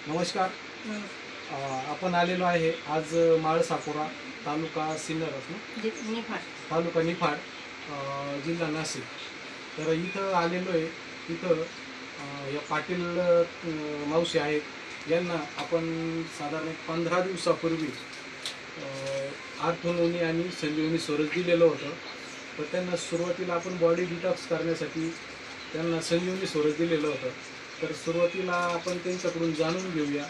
नमस्कार. आपण आलेलो आहे आज माळसापुरा, तालुका सिन्नर निफाड तालुका निफाड, जिल्हा नाशिक. तर इथं आलेलो आहे. इथं या पाटील मावशी आहेत. यांना आपण साधारण 15 दिवसापूर्वी आर्थोनोनी आणि संजीवनी सोरस दिलेलं होतं. तर त्यांना सुरुवातीला आपण बॉडी डिटॉक्स करण्यासाठी त्यांना संजीवनी सोरस दिलेलं होतं. तर सुरुवातीला आपण त्यांच्याकडून जाणून घेऊया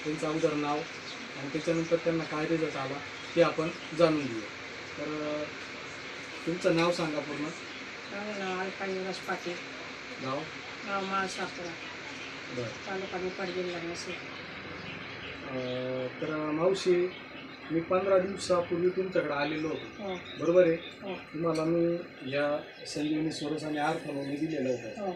त्यांचं अगोदर नाव आणि त्याच्यानंतर त्यांना काय रिझल्ट आला ते आपण जाणून घेऊया. तर तुमचं नाव सांगा पूर्ण. नाव अलका निवास पाटील, गाव गाव माळसापुरा, बरं. तालुका निफाड, जिल्हा नाशिक. तर मावशी, मी 15 दिवसापूर्वी तुमच्याकडे आलेलो होतो, हो बरोबर आहे. हो तुम्हाला मी या संजीवनी सोरस आणि आर्थोनोनी दिलेलं होतं. हो.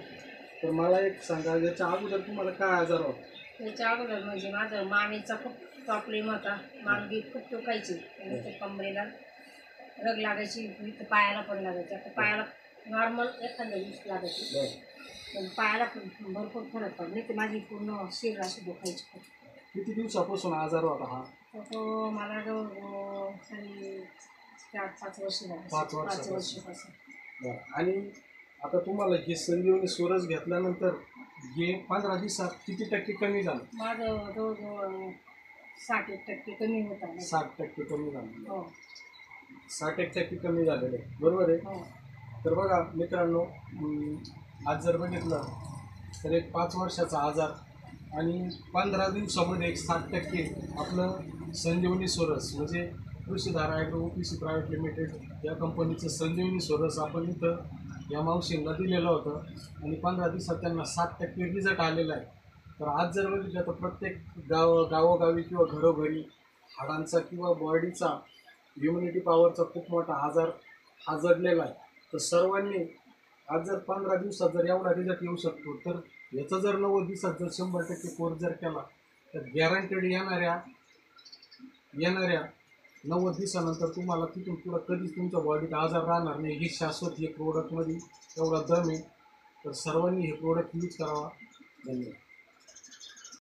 तर मला एक सांगा, याच्या अगोदर तुम्हाला काय आजार होता? त्याच्या अगोदर म्हणजे माझं मानेचा खूप प्रॉब्लेम होता. मानगी खूप दुखायची आणि ते कमरेला रग लागायची, इथं पायाला पण लागायची. आता पायाला नॉर्मल एखाद्या दिवशी लागायची, पण पायाला पण भरपूर फरक पडला. नाही तर माझी पूर्ण शरीर अशी दुखायची खूप. किती दिवसापासून आजार होता हा? तर तो मला जवळ तरी 4-5 वर्ष झाली. 5 5 वर्षापासून. बरं. आणि आता तुम्हाला हे संजीवनी सोरस घेतल्यानंतर हे 15 दिवसात किती टक्के कमी झालं? माझं जवळजवळ 60% कमी होत आहे. 60% कमी झालं. हो 60% कमी झालेलं आहे, बरोबर आहे. हो तर बघा मित्रांनो, आज जर बघितलं तर एक 5 वर्षाचा आजार आणि 15 दिवसामध्ये एक 60% आपलं संजीवनी सोरस म्हणजे कृषीधारा ॲग्रो OPC प्रायव्हेट लिमिटेड या कंपनीचं संजीवनी सोरस आपण इथं या मावशींना दिलेलं होतं आणि 15 दिवसात त्यांना 60% रिझल्ट आलेला आहे. तर आज जर बघितलं तर प्रत्येक गावोगावी किंवा घरोघरी हाडांचा किंवा बॉडीचा इम्युनिटी पॉवरचा खूप मोठा आजार हा जडलेला आहे. तर सर्वांनी आज जर 15 दिवसात जर एवढा रिझल्ट येऊ शकतो, तर याचा जर 90 दिवसात जर 100% कोर्स जर केला तर गॅरंटेड येणाऱ्या 90 दिवसानंतर तुम्हाला तिथून पुढं कधीच तुमच्या बॉडीत आजार राहणार नाही. ही शाश्वत हे प्रोडक्टमध्ये एवढा दम आहे. तर सर्वांनी हे प्रोडक्ट यूज करावा. धन्यवाद.